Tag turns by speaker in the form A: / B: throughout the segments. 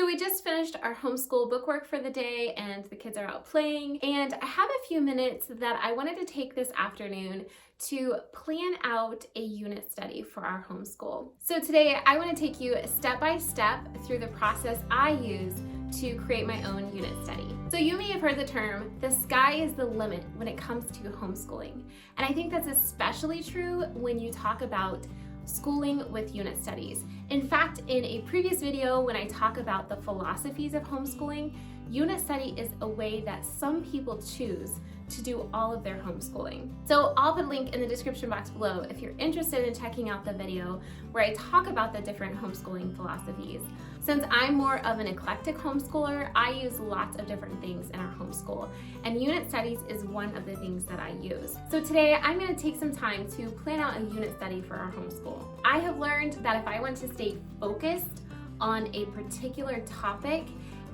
A: So we just finished our homeschool bookwork for the day and the kids are out playing, and I have a few minutes that I wanted to take this afternoon to plan out a unit study for our homeschool. So today I want to take you step by step through the process I use to create my own unit study. So you may have heard the term, the sky is the limit when it comes to homeschooling. And I think that's especially true when you talk about schooling with unit studies. In fact, in a previous video when I talk about the philosophies of homeschooling, unit study is a way that some people choose to do all of their homeschooling. So I'll put a link in the description box below if you're interested in checking out the video where I talk about the different homeschooling philosophies. Since I'm more of an eclectic homeschooler, I use lots of different things in our homeschool, and unit studies is one of the things that I use. So today I'm going to take some time to plan out a unit study for our homeschool. I have learned that if I want to stay focused on a particular topic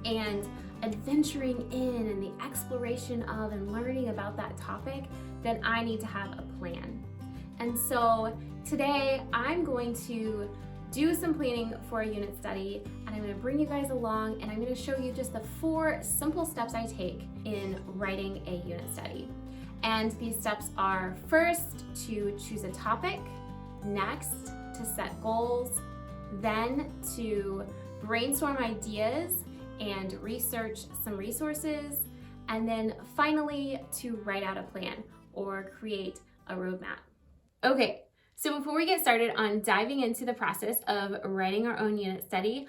A: and adventuring in and the exploration of and learning about that topic, then I need to have a plan. And so today I'm going to do some planning for a unit study, and I'm going to bring you guys along and I'm going to show you just the 4 simple steps I take in writing a unit study. And these steps are: first, to choose a topic; next, to set goals; then to brainstorm ideas and research some resources; and then finally to write out a plan or create a roadmap. Okay, so before we get started on diving into the process of writing our own unit study,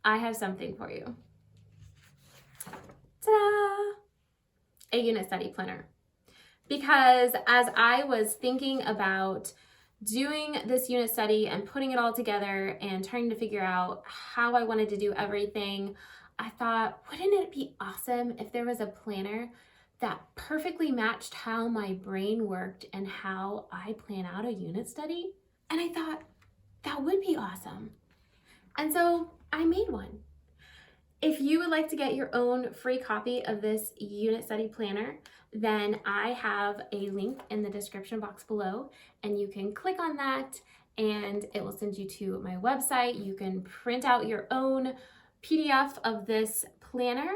A: I have something for you. Ta-da! A unit study planner. Because as I was thinking about doing this unit study and putting it all together and trying to figure out how I wanted to do everything, I thought, wouldn't it be awesome if there was a planner that perfectly matched how my brain worked and how I plan out a unit study? And I thought, that would be awesome. And so I made one. If you would like to get your own free copy of this unit study planner, then I have a link in the description box below, and you can click on that and it will send you to my website. You can print out your own PDF of this planner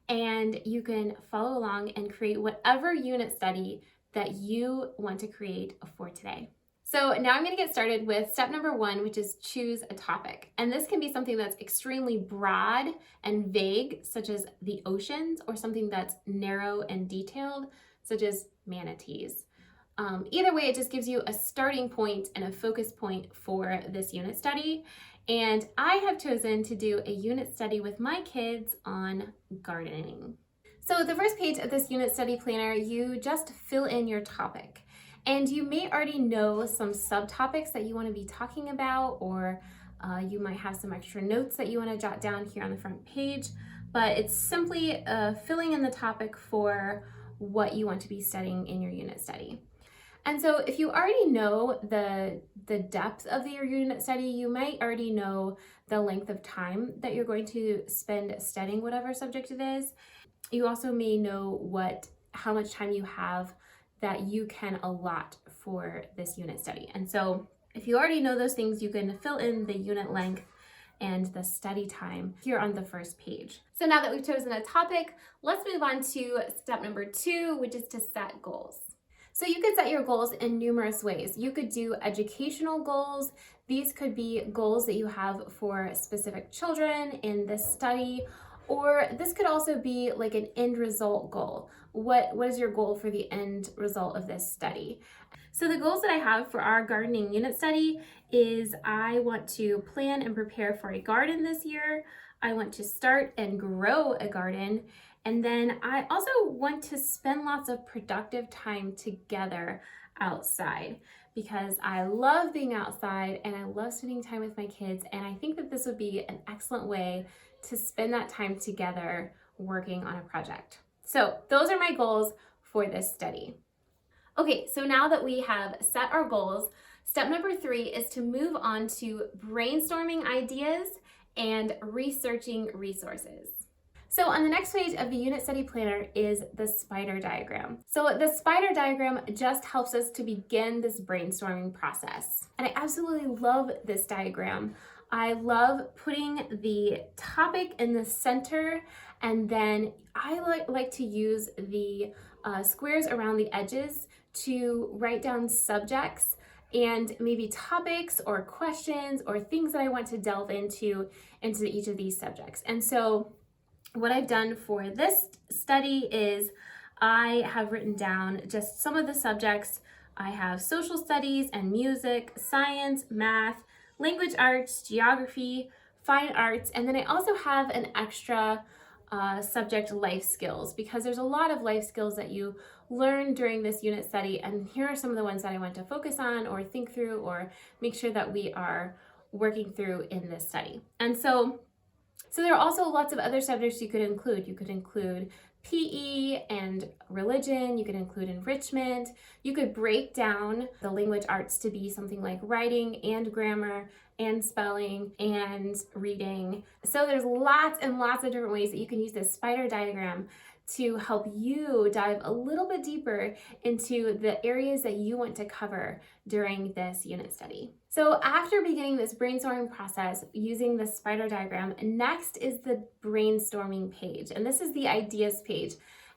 A: and you can follow along and create whatever unit study that you want to create for today. So now I'm going to get started with step number 1, which is choose a topic. And this can be something that's extremely broad and vague, such as the oceans, or something that's narrow and detailed, such as manatees. Either way, it just gives you a starting point and a focus point for this unit study. And I have chosen to do a unit study with my kids on gardening. So the first page of this unit study planner, you just fill in your topic. And you may already know some subtopics that you want to be talking about, or you might have some extra notes that you want to jot down here on the front page, but it's simply filling in the topic for what you want to be studying in your unit study. And so if you already know the depth of your unit study, you might already know the length of time that you're going to spend studying whatever subject it is. You also may know how much time you have that you can allot for this unit study. And so if you already know those things, you can fill in the unit length and the study time here on the first page. So now that we've chosen a topic, let's move on to step number 2, which is to set goals. So you could set your goals in numerous ways. You could do educational goals. These could be goals that you have for specific children in this study, or this could also be like an end result goal. What is your goal for the end result of this study? So the goals that I have for our gardening unit study is I want to plan and prepare for a garden this year. I want to start and grow a garden. And then I also want to spend lots of productive time together outside, because I love being outside and I love spending time with my kids. And I think that this would be an excellent way to spend that time together working on a project. So those are my goals for this study. Okay, so now that we have set our goals, step number 3 is to move on to brainstorming ideas and researching resources. So on the next page of the unit study planner is the spider diagram. So the spider diagram just helps us to begin this brainstorming process. And I absolutely love this diagram. I love putting the topic in the center, and then I like to use the squares around the edges to write down subjects and maybe topics or questions or things that I want to delve into each of these subjects. And so what I've done for this study is I have written down just some of the subjects. I have social studies and music, science, math, language arts, geography, fine arts, and then I also have an extra subject, life skills, because there's a lot of life skills that you learn during this unit study, and here are some of the ones that I want to focus on or think through or make sure that we are working through in this study. And so there are also lots of other subjects you could include. You could include PE and religion, you could include enrichment, you could break down the language arts to be something like writing and grammar and spelling and reading. So there's lots and lots of different ways that you can use this spider diagram to help you dive a little bit deeper into the areas that you want to cover during this unit study. So after beginning this brainstorming process using the spider diagram, next is the brainstorming page. And this is the ideas page.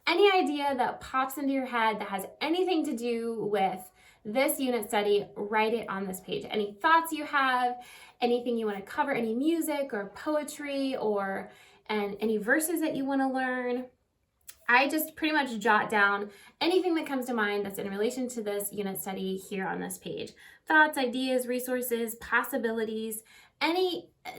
A: Any idea that pops into your head that has anything to do with this unit study, write it on this page. Any thoughts you have, anything you want to cover, any music or poetry and any verses that you want to learn. I just pretty much jot down anything that comes to mind that's in relation to this unit study here on this page. Thoughts, ideas, resources, possibilities,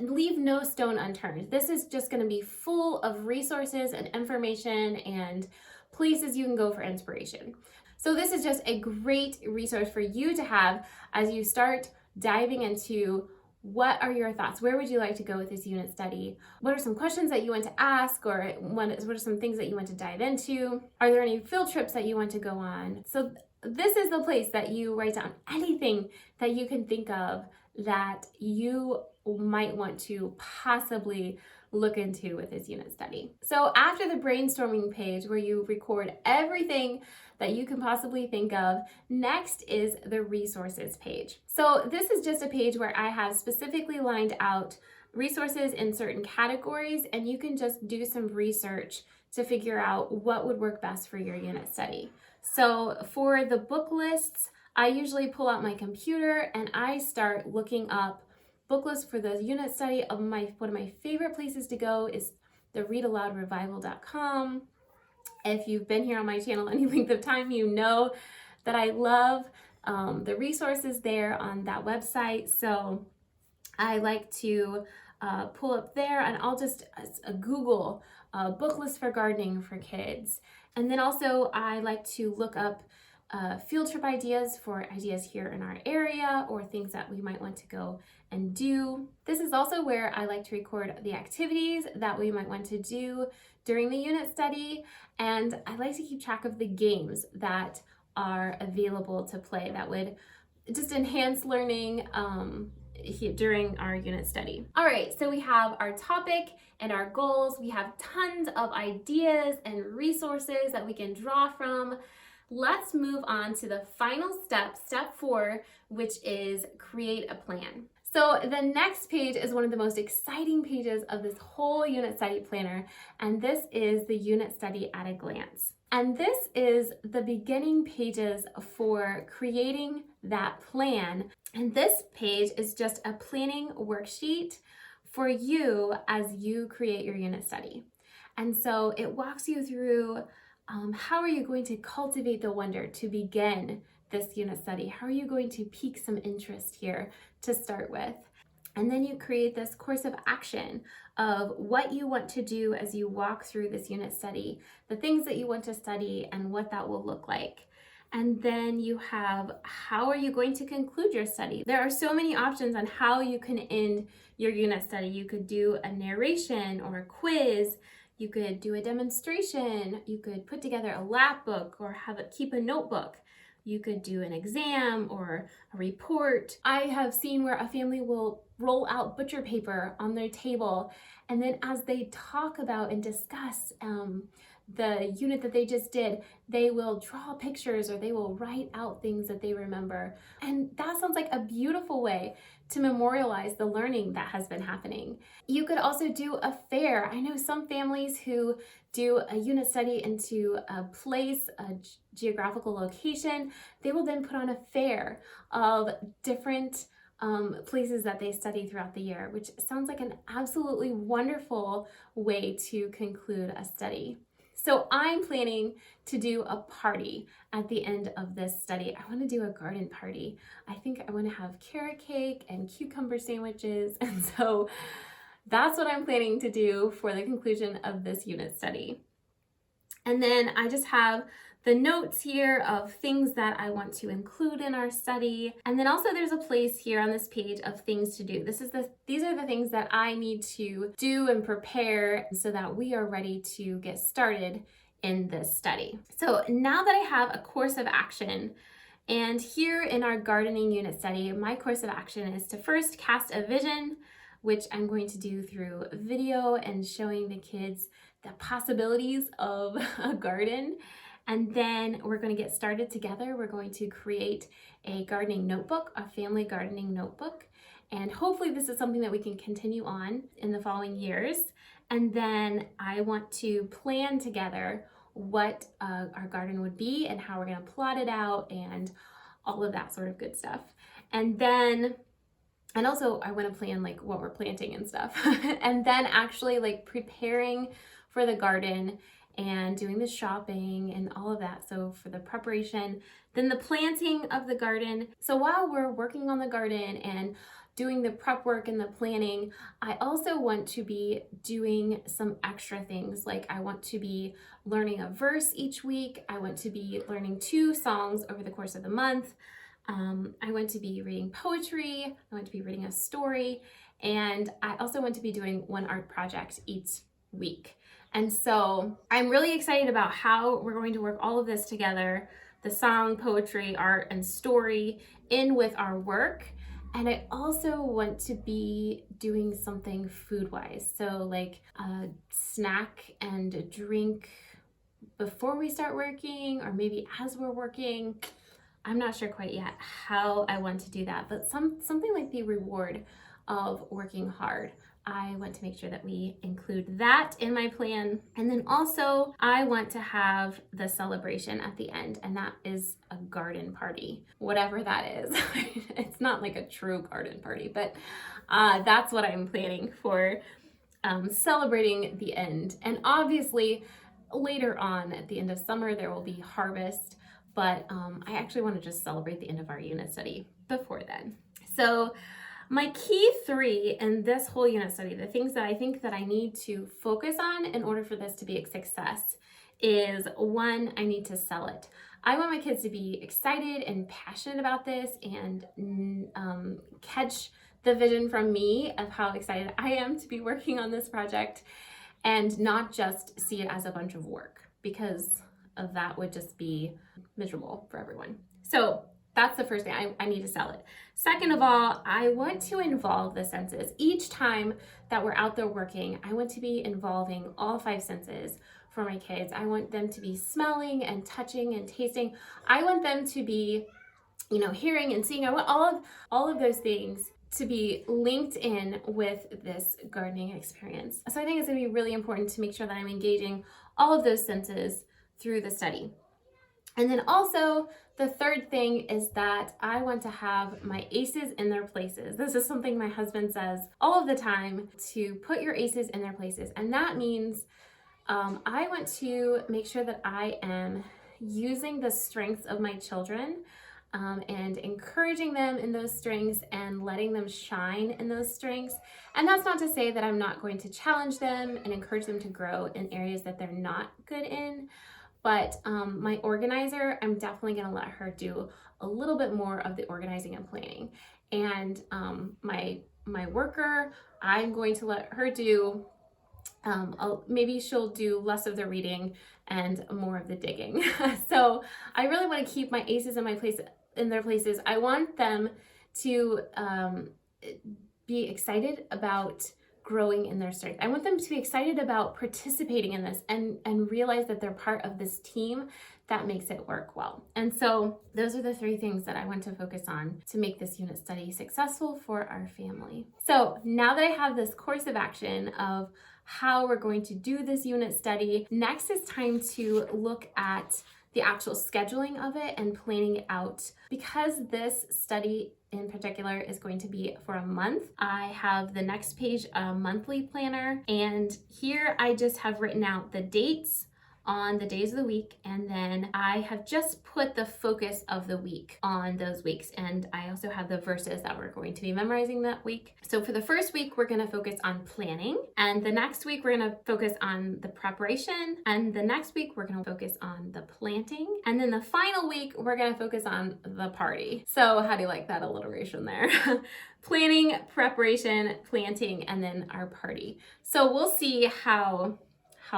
A: leave no stone unturned. This is just going to be full of resources and information and places you can go for inspiration. So this is just a great resource for you to have as you start diving into what are your thoughts? Where would you like to go with this unit study? What are some questions that you want to ask, or what are some things that you want to dive into? Are there any field trips that you want to go on? So this is the place that you write down anything that you can think of that you might want to possibly look into with this unit study. So after the brainstorming page where you record everything that you can possibly think of, next is the resources page. So this is just a page where I have specifically lined out resources in certain categories, and you can just do some research to figure out what would work best for your unit study. So for the book lists, I usually pull out my computer and I start looking up book lists for the unit study. One of my favorite places to go is the readaloudrevival.com. If you've been here on my channel any length of time, you know that I love the resources there on that website. So I like to pull up there, and I'll just Google book list for gardening for kids. And then also I like to look up field trip ideas for ideas here in our area or things that we might want to go and do. This is also where I like to record the activities that we might want to do during the unit study, and I like to keep track of the games that are available to play that would just enhance learning during our unit study. All right, so we have our topic and our goals. We have tons of ideas and resources that we can draw from. Let's move on to the final step, step 4, which is create a plan. So the next page is one of the most exciting pages of this whole unit study planner, and this is the unit study at a glance. And this is the beginning pages for creating that plan. And this page is just a planning worksheet for you as you create your unit study. And so it walks you through how are you going to cultivate the wonder to begin this unit study? How are you going to pique some interest here to start with? And then you create this course of action of what you want to do as you walk through this unit study, the things that you want to study and what that will look like. And then you have how are you going to conclude your study? There are so many options on how you can end your unit study. You could do a narration or a quiz. You could do a demonstration. You could put together a lap book or keep a notebook. You could do an exam or a report. I have seen where a family will roll out butcher paper on their table, and then as they talk about and discuss the unit that they just did, they will draw pictures or they will write out things that they remember. And that sounds like a beautiful way to memorialize the learning that has been happening. You could also do a fair. I know some families who do a unit study into a place, a geographical location. They will then put on a fair of different places that they study throughout the year, which sounds like an absolutely wonderful way to conclude a study. So I'm planning to do a party at the end of this study. I want to do a garden party. I think I want to have carrot cake and cucumber sandwiches. And so that's what I'm planning to do for the conclusion of this unit study. And then I just have the notes here of things that I want to include in our study. And then also there's a place here on this page of things to do. These are the things that I need to do and prepare so that we are ready to get started in this study. So now that I have a course of action, and here in our gardening unit study, my course of action is to first cast a vision, which I'm going to do through video and showing the kids the possibilities of a garden. And then we're going to get started together. We're going to create a gardening notebook, a family gardening notebook. And hopefully this is something that we can continue on in the following years. And then I want to plan together what our garden would be and how we're going to plot it out and all of that sort of good stuff. And also I want to plan like what we're planting and stuff. And then actually like preparing for the garden and doing the shopping and all of that. So for the preparation, then the planting of the garden. So while we're working on the garden and doing the prep work and the planning, I also want to be doing some extra things. Like I want to be learning a verse each week. I want to be learning 2 songs over the course of the month. I want to be reading poetry. I want to be reading a story. And I also want to be doing 1 art project each week. And so I'm really excited about how we're going to work all of this together, the song, poetry, art, and story in with our work. And I also want to be doing something food-wise. So like a snack and a drink before we start working, or maybe as we're working. I'm not sure quite yet how I want to do that, but something like the reward of working hard. I want to make sure that we include that in my plan. And then also I want to have the celebration at the end, and that is a garden party, whatever that is. It's not like a true garden party, but that's what I'm planning for celebrating the end. And obviously later on at the end of summer, there will be harvest, but I actually want to just celebrate the end of our unit study before then. So my key 3 in this whole unit study, the things that I think that I need to focus on in order for this to be a success is 1, I need to sell it. I want my kids to be excited and passionate about this and catch the vision from me of how excited I am to be working on this project and not just see it as a bunch of work, because of that would just be miserable for everyone. So that's the first thing. I need to sell it. Second of all, I want to involve the senses. Each time that we're out there working, I want to be involving all 5 senses for my kids. I want them to be smelling and touching and tasting. I want them to be, hearing and seeing. I want all of those things to be linked in with this gardening experience. So I think it's going to be really important to make sure that I'm engaging all of those senses through the study. And then also the third thing is that I want to have my aces in their places. This is something my husband says all of the time, to put your aces in their places. And that means I want to make sure that I am using the strengths of my children and encouraging them in those strengths and letting them shine in those strengths. And that's not to say that I'm not going to challenge them and encourage them to grow in areas that they're not good in. But my organizer, I'm definitely going to let her do a little bit more of the organizing and planning. And my worker, I'm going to let her do, maybe she'll do less of the reading and more of the digging. So I really want to keep my aces in their places. I want them to be excited about growing in their strength. I want them to be excited about participating in this and realize that they're part of this team that makes it work well. And so those are the 3 things that I want to focus on to make this unit study successful for our family. So now that I have this course of action of how we're going to do this unit study, next is time to look at the actual scheduling of it and planning it out. Because this study in particular is going to be for a month, I have the next page, a monthly planner, and here I just have written out the dates on the days of the week, and then I have just put the focus of the week on those weeks, and I also have the verses that we're going to be memorizing that week. So for the first week, we're going to focus on planning, and the next week we're going to focus on the preparation, and the next week we're going to focus on the planting, and then the final week we're going to focus on the party. So how do you like that alliteration there? Planning, preparation, planting, and then our party. So we'll see how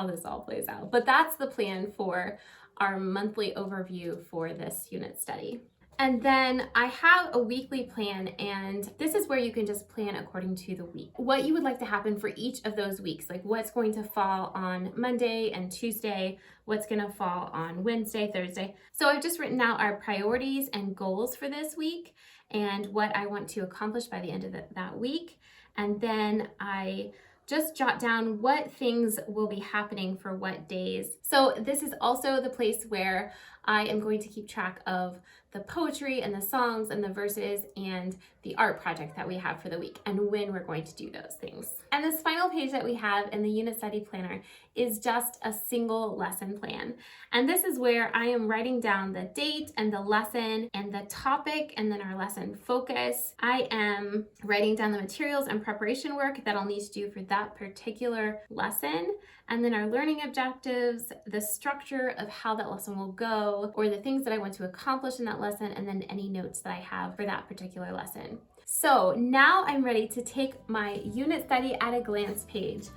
A: this all plays out. But that's the plan for our monthly overview for this unit study. And then I have a weekly plan, and this is where you can just plan according to the week. What you would like to happen for each of those weeks, like what's going to fall on Monday and Tuesday, what's going to fall on Wednesday, Thursday. So I've just written out our priorities and goals for this week and what I want to accomplish by the end of that week. And then I just jot down what things will be happening for what days. So this is also the place where I am going to keep track of the poetry and the songs and the verses and the art project that we have for the week and when we're going to do those things. And this final page that we have in the unit study planner is just a single lesson plan. And this is where I am writing down the date and the lesson and the topic and then our lesson focus. I am writing down the materials and preparation work that I'll need to do for that particular lesson, and then our learning objectives, the structure of how that lesson will go, or the things that I want to accomplish in that lesson, and then any notes that I have for that particular lesson. So now I'm ready to take my unit study at a glance page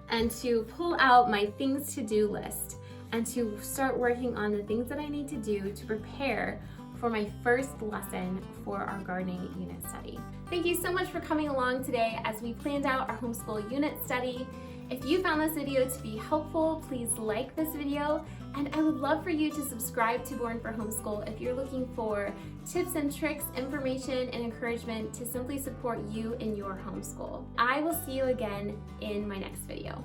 A: and to pull out my things to do list and to start working on the things that I need to do to prepare for my first lesson for our gardening unit study. Thank you so much for coming along today as we planned out our homeschool unit study. If you found this video to be helpful, please like this video, and I would love for you to subscribe to Born for Homeschool if you're looking for tips and tricks, information, and encouragement to simply support you in your homeschool. I will see you again in my next video.